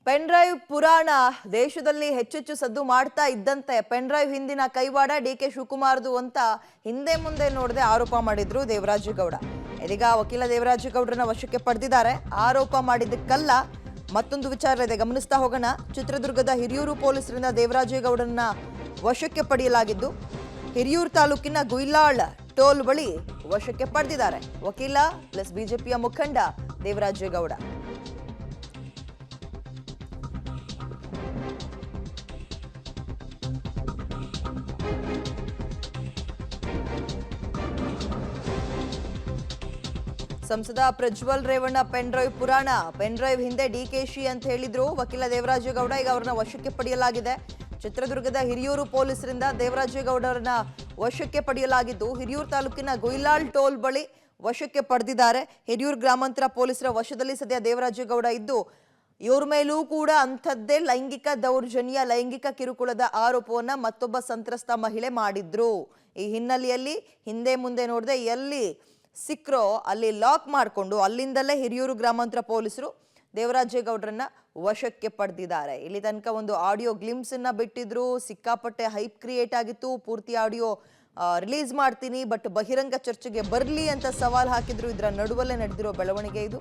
Pen drive ಪುರಾಣ ದೇಶದಲ್ಲಿ ಹೆಚ್ಚೆಚ್ಚು ಸದ್ದು ಮಾಡ್ತಾ ಇದ್ದಂತೆ ಪೆನ್ ಡ್ರೈವ್ ಹಿಂದಿನ ಕೈವಾಡ ಡಿಕೆ ಶಿವಕುಮಾರ್ದು ಅಂತ ಹಿಂದೆ ಮುಂದೆ ನೋಡದೆ ಆರೋಪ ಮಾಡಿದ್ರು ದೇವರಾಜೇಗೌಡ. ಇದೀಗ ವಕೀಲ ದೇವರಾಜೇಗೌಡರನ್ನ ವಶಕ್ಕೆ ಪಡೆದಿದ್ದಾರೆ. ಆರೋಪ ಮಾಡಿದ್ದಕ್ಕಲ್ಲ, ಮತ್ತೊಂದು ವಿಚಾರ ಇದೆ, ಗಮನಿಸ್ತಾ ಹೋಗೋಣ. ಚಿತ್ರದುರ್ಗದ ಹಿರಿಯೂರು ಪೊಲೀಸರಿಂದ ದೇವರಾಜೇಗೌಡರನ್ನ ವಶಕ್ಕೆ ಪಡೆಯಲಾಗಿದ್ದು ಹಿರಿಯೂರು ತಾಲೂಕಿನ ಗುಯ್ಲಾಳ್ ಟೋಲ್ ಬಳಿ ವಶಕ್ಕೆ ಪಡೆದಿದ್ದಾರೆ ವಕೀಲ ಪ್ಲಸ್ ಬಿಜೆಪಿಯ ಮುಖಂಡ ದೇವರಾಜೇಗೌಡ. ಸಂಸದ ಪ್ರಜ್ವಲ್ ರೇವಣ್ಣ ಪೆನ್ ಡ್ರೈವ್ ಪುರಾಣ, ಪೆನ್ ಡ್ರೈವ್ ಹಿಂದೆ ಡಿಕೆಶಿ ಅಂತ ಹೇಳಿದ್ರು ವಕೀಲ ದೇವರಾಜೇಗೌಡ. ಈಗ ಅವರನ್ನ ವಶಕ್ಕೆ ಪಡೆಯಲಾಗಿದೆ. ಚಿತ್ರದುರ್ಗದ ಹಿರಿಯೂರು ಪೊಲೀಸರಿಂದ ದೇವರಾಜೇಗೌಡರನ್ನ ವಶಕ್ಕೆ ಪಡೆಯಲಾಗಿದ್ದು ಹಿರಿಯೂರು ತಾಲೂಕಿನ ಗುಯ್ಲಾಳ್ ಟೋಲ್ ಬಳಿ ವಶಕ್ಕೆ ಪಡೆದಿದ್ದಾರೆ. ಹಿರಿಯೂರು ಗ್ರಾಮಾಂತರ ಪೊಲೀಸರ ವಶದಲ್ಲಿ ಸದ್ಯ ದೇವರಾಜೇಗೌಡ ಇದ್ದು ಇವ್ರ ಮೇಲೂ ಕೂಡ ಅಂಥದ್ದೇ ಲೈಂಗಿಕ ದೌರ್ಜನ್ಯ, ಲೈಂಗಿಕ ಕಿರುಕುಳದ ಆರೋಪವನ್ನ ಮತ್ತೊಬ್ಬ ಸಂತ್ರಸ್ತ ಮಹಿಳೆ ಮಾಡಿದ್ರು. ಈ ಹಿನ್ನೆಲೆಯಲ್ಲಿ ಹಿಂದೆ ಮುಂದೆ ನೋಡದೆ ಎಲ್ಲಿ ಸಿಕ್ರೋ ಅಲ್ಲಿ ಲಾಕ್ ಮಾಡಿಕೊಂಡು ಅಲ್ಲಿಂದಲೇ ಹಿರಿಯೂರು ಗ್ರಾಮಾಂತರ ಪೊಲೀಸರು ದೇವರಾಜೇಗೌಡರನ್ನ ವಶಕ್ಕೆ ಪಡೆದಿದ್ದಾರೆ. ಇಲ್ಲಿ ತನಕ ಒಂದು ಆಡಿಯೋ ಗ್ಲಿಮ್ಸ್ ಅನ್ನ ಬಿಟ್ಟಿದ್ರು, ಸಿಕ್ಕಾಪಟ್ಟೆ ಹೈಪ್ ಕ್ರಿಯೇಟ್ ಆಗಿತ್ತು. ಪೂರ್ತಿ ಆಡಿಯೋ ರಿಲೀಸ್ ಮಾಡ್ತೀನಿ ಬಟ್ ಬಹಿರಂಗ ಚರ್ಚೆಗೆ ಬರಲಿ ಅಂತ ಸವಾಲ್ ಹಾಕಿದ್ರು. ಇದರ ನಡುವಲ್ಲೇ ನಡೆದಿರೋ ಬೆಳವಣಿಗೆ ಇದು.